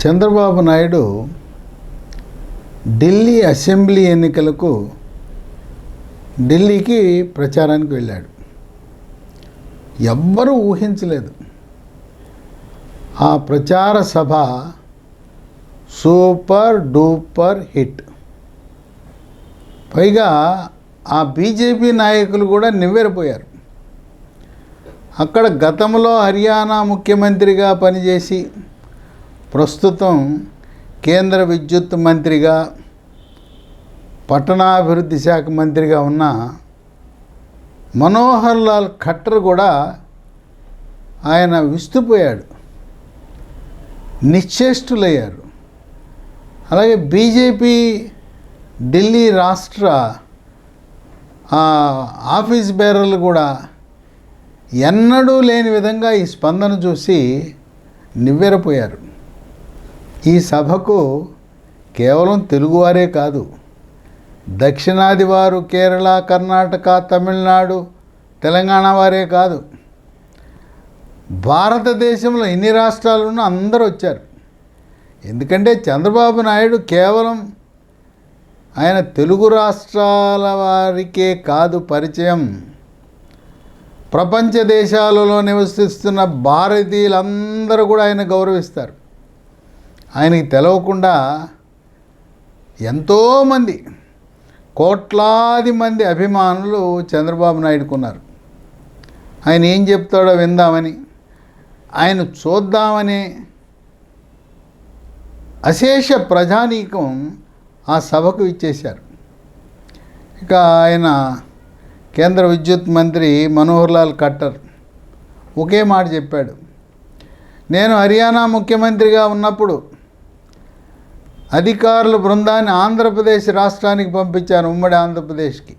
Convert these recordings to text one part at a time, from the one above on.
Chandrababu Naidu Delhi assembly ఎన్నికలకు ఢిల్లీకి ప్రచారానికి వెళ్ళాడు. ఎవ్వరూ ఊహించలేదు. ఆ ప్రచార సభ సూపర్ డూపర్ హిట్. పైగా ఆ బీజేపీ నాయకులు కూడా నివ్వెరపోయారు. అక్కడ గతంలో హర్యానా ముఖ్యమంత్రిగా పనిచేసి ప్రస్తుతం కేంద్ర విద్యుత్ మంత్రిగా పట్టణాభివృద్ధి శాఖ మంత్రిగా ఉన్న మనోహర్ లాల్ ఖట్టర్ కూడా ఆయన విస్తుపోయాడు, నిశ్చేష్టులయ్యారు. అలాగే బీజేపీ ఢిల్లీ రాష్ట్ర ఆఫీస్ బేరర్లు కూడా ఎన్నడూ లేని విధంగా ఈ స్పందన చూసి నివ్వెరపోయారు. ఈ సభకు కేవలం తెలుగువారే కాదు, దక్షిణాది వారు, కేరళ, కర్ణాటక, తమిళనాడు, తెలంగాణ వారే కాదు, భారతదేశంలో ఎన్ని రాష్ట్రాలు ఉన్నా అందరూ వచ్చారు. ఎందుకంటే చంద్రబాబు నాయుడు కేవలం ఆయన తెలుగు రాష్ట్రాల వారికే కాదు పరిచయం, ప్రపంచ దేశాలలో నివసిస్తున్న భారతీయులందరూ కూడా ఆయన గౌరవిస్తారు. ఆయనకి తెలవకుండా ఎంతోమంది, కోట్లాది మంది అభిమానులు చంద్రబాబు నాయుడుకు ఉన్నారు. ఆయన ఏం చెప్తాడో విందామని, ఆయన చూద్దామని అశేష ప్రజానీకం ఆ సభకు ఇచ్చేశారు. ఇక ఆయన కేంద్ర విద్యుత్ మంత్రి మనోహర్ లాల్ ఖట్టర్ ఒకే మాట చెప్పాడు. నేను హర్యానా ముఖ్యమంత్రిగా ఉన్నప్పుడు అధికారుల బృందాన్ని ఆంధ్రప్రదేశ్ రాష్ట్రానికి పంపించాను, ఉమ్మడి ఆంధ్రప్రదేశ్కి.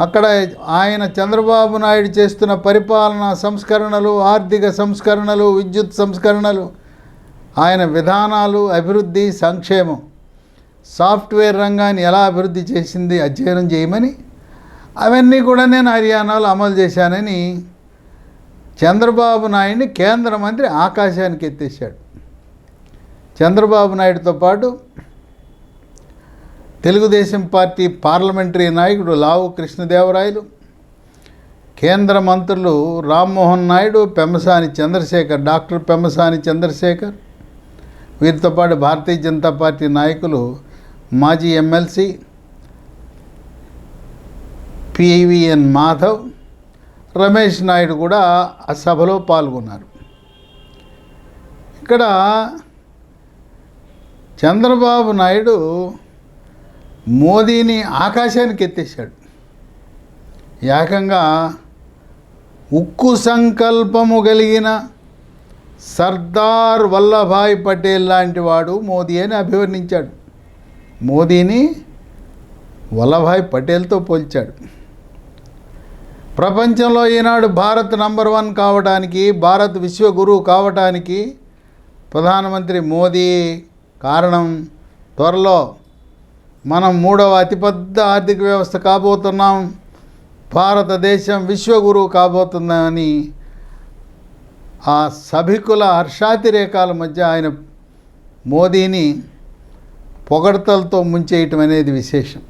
అక్కడ ఆయన చంద్రబాబు నాయుడు చేస్తున్న పరిపాలనా సంస్కరణలు, ఆర్థిక సంస్కరణలు, విద్యుత్ సంస్కరణలు, ఆయన విధానాలు, అభివృద్ధి, సంక్షేమం, సాఫ్ట్వేర్ రంగాన్ని ఎలా అభివృద్ధి చేసింది అధ్యయనం చేయమని, అవన్నీ కూడా నేను హర్యానాలో అమలు చేశానని చంద్రబాబు నాయుడిని కేంద్ర మంత్రి ఆకాశానికి ఎత్తేశాడు. చంద్రబాబు నాయుడుతో పాటు తెలుగుదేశం పార్టీ పార్లమెంటరీ నాయకుడు లావు కృష్ణదేవరాయలు, కేంద్ర మంత్రులు రామ్మోహన్ నాయుడు, పెమ్మసాని చంద్రశేఖర్, డాక్టర్ పెమ్మసాని చంద్రశేఖర్, వీరితో పాటు భారతీయ జనతా పార్టీ నాయకులు, మాజీ ఎమ్మెల్సీ పివిఎన్ మాధవ్, రమేష్ నాయుడు కూడా ఆ సభలో పాల్గొన్నారు. ఇక్కడ చంద్రబాబు నాయుడు మోదీని ఆకాశానికి ఎత్తేశాడు. ఏకంగా ఉక్కు సంకల్పము కలిగిన సర్దార్ వల్లభాయ్ పటేల్ లాంటి వాడు మోదీ అని అభివర్ణించాడు. మోదీని వల్లభాయ్ పటేల్తో పోల్చాడు. ప్రపంచంలో ఈనాడు భారత్ నంబర్ 1 కావడానికి, భారత్ విశ్వగురువు కావడానికి ప్రధానమంత్రి మోదీ కారణం. త్వరలో మనం 3వ అతిపెద్ద ఆర్థిక వ్యవస్థ కాబోతున్నాం, భారతదేశం విశ్వగురువు కాబోతుందని ఆ సభికుల హర్షాతిరేకాల మధ్య ఆయన మోదీని పొగడ్తలతో ముంచేయటం అనేది విశేషం.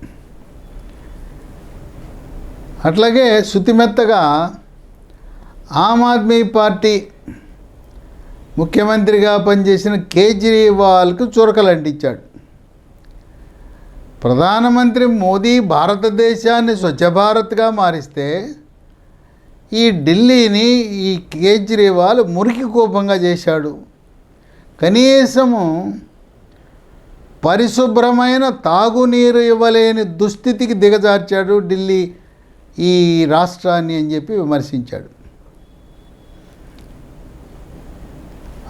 అట్లాగే శుతిమెత్తగా ఆమ్ ఆద్మీ పార్టీ ముఖ్యమంత్రిగా పనిచేసిన కేజ్రీవాల్కు చురకలు అంటించాడు. ప్రధానమంత్రి మోదీ భారతదేశాన్ని స్వచ్ఛ భారత్గా మారిస్తే ఈ ఢిల్లీని ఈ కేజ్రీవాల్ మురికి కూపంగా చేశాడు. కనీసము పరిశుభ్రమైన తాగునీరు ఇవ్వలేని దుస్థితికి దిగజార్చాడు ఢిల్లీ ఈ రాష్ట్రాన్ని అని చెప్పి విమర్శించాడు.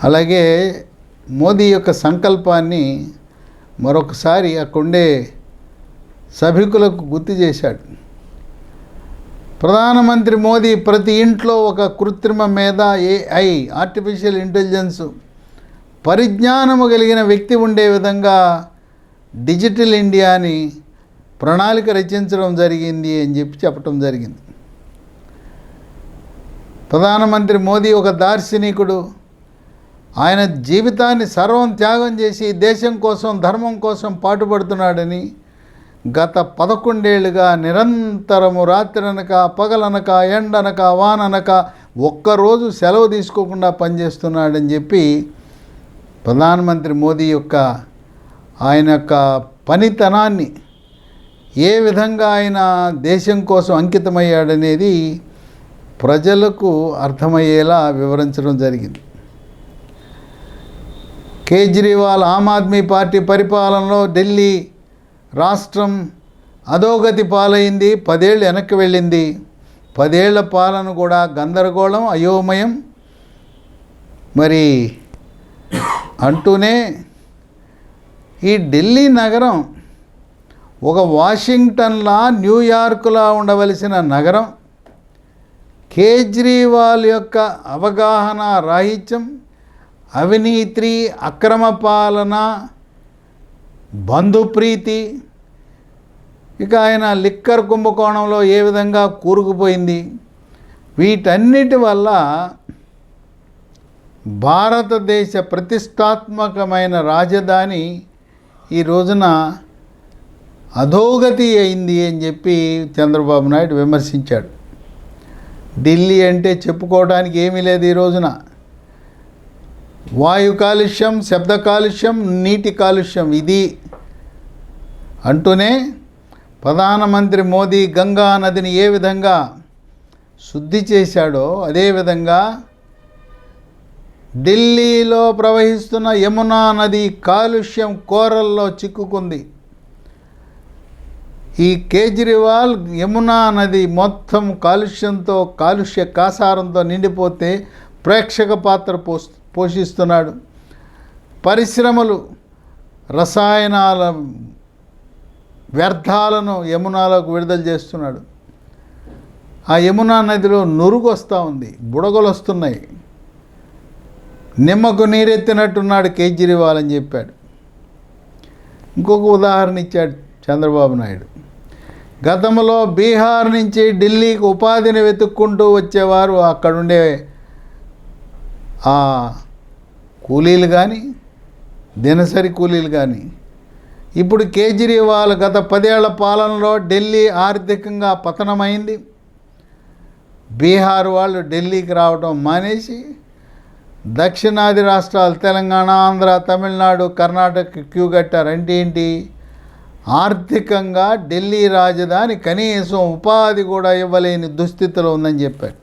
అలాగే మోదీ యొక్క సంకల్పాన్ని మరొకసారి అక్కడుండే సభికులకు గుర్తు చేశాడు. ప్రధానమంత్రి మోదీ ప్రతి ఇంట్లో ఒక కృత్రిమ మేధ, AI, ఆర్టిఫిషియల్ ఇంటెలిజెన్స్ పరిజ్ఞానము కలిగిన వ్యక్తి ఉండే విధంగా డిజిటల్ ఇండియాని ప్రణాళిక రచించడం జరిగింది అని చెప్పటం జరిగింది. ప్రధానమంత్రి మోదీ ఒక దార్శనికుడు, ఆయన జీవితాన్ని సర్వం త్యాగం చేసి దేశం కోసం ధర్మం కోసం పాటుపడుతున్నాడని గత 11 ఏళ్ళుగా నిరంతరము రాత్రనక పగలనక ఎండనక వాననక ఒక్కరోజు సెలవు తీసుకోకుండా పనిచేస్తున్నాడని చెప్పి ప్రధానమంత్రి మోదీ ఆయన యొక్క పనితనాన్ని, ఏ విధంగా ఆయన దేశం కోసం అంకితమయ్యాడనేది ప్రజలకు అర్థమయ్యేలా వివరించడం జరిగింది. కేజ్రీవాల్ ఆమ్ ఆద్మీ పార్టీ పరిపాలనలో ఢిల్లీ రాష్ట్రం అధోగతి పాలైంది, 10 ఏళ్ళు వెనక్కి వెళ్ళింది. 10 ఏళ్ల పాలన కూడా గందరగోళం, అయోమయం మరి అంటూనే ఈ ఢిల్లీ నగరం ఒక వాషింగ్టన్లా, న్యూయార్క్లా ఉండవలసిన నగరం కేజ్రీవాల్ యొక్క అవగాహన రాహిత్యం, అవినీతి, అక్రమ పాలన, బంధుప్రీతి, ఇక ఆయన లిక్కర్ కుంభకోణంలో ఏ విధంగా కూరుకుపోయింది, వీటన్నిటి వల్ల భారతదేశ ప్రతిష్టాత్మకమైన రాజధాని ఈ రోజున అధోగతి అయింది అని చెప్పి చంద్రబాబు నాయుడు విమర్శించాడు. ఢిల్లీ అంటే చెప్పుకోవడానికి ఏమీ లేదు ఈ రోజున. వాయు కాలుష్యం, శబ్ద కాలుష్యం, నీటి కాలుష్యం ఇది అంటూనే ప్రధానమంత్రి మోదీ గంగా నదిని ఏ విధంగా శుద్ధి చేశాడో అదేవిధంగా ఢిల్లీలో ప్రవహిస్తున్న యమునా నది కాలుష్యం కోరల్లో చిక్కుకుంది. ఈ కేజ్రీవాల్ యమునా నది మొత్తం కాలుష్యంతో, కాలుష్య కాసారంతో నిండిపోతే ప్రేక్షక పాత్ర పోషిస్తున్నాడు. పరిశ్రమలు రసాయనాల వ్యర్థాలను యమునాలోకి విడుదల చేస్తున్నాడు. ఆ యమునా నదిలో నురుగు వస్తూ ఉంది, బుడగలు వస్తున్నాయి. నిమ్మకు నీరెత్తినట్టున్నాడు కేజ్రీవాల్ అని చెప్పాడు. ఇంకొక ఉదాహరణ ఇచ్చాడు చంద్రబాబు నాయుడు. గతంలో బీహార్ నుంచి ఢిల్లీకి ఉపాధిని వెతుక్కుంటూ వచ్చేవారు అక్కడుండే ఆ కూలీలు కానీ, దినసరి కూలీలు కానీ. ఇప్పుడు కేజ్రీవాల్ గత 10 ఏళ్ల పాలనలో ఢిల్లీ ఆర్థికంగా పతనమైంది. బీహార్ వాళ్ళు ఢిల్లీకి రావడం మానేసి దక్షిణాది రాష్ట్రాలు తెలంగాణ, ఆంధ్ర, తమిళనాడు, కర్ణాటక క్యూ కట్టారు. అంటే ఏంటి? ఆర్థికంగా ఢిల్లీ రాజధాని కనీసం ఉపాధి కూడా ఇవ్వలేని దుస్థితిలో ఉందని చెప్పాడు.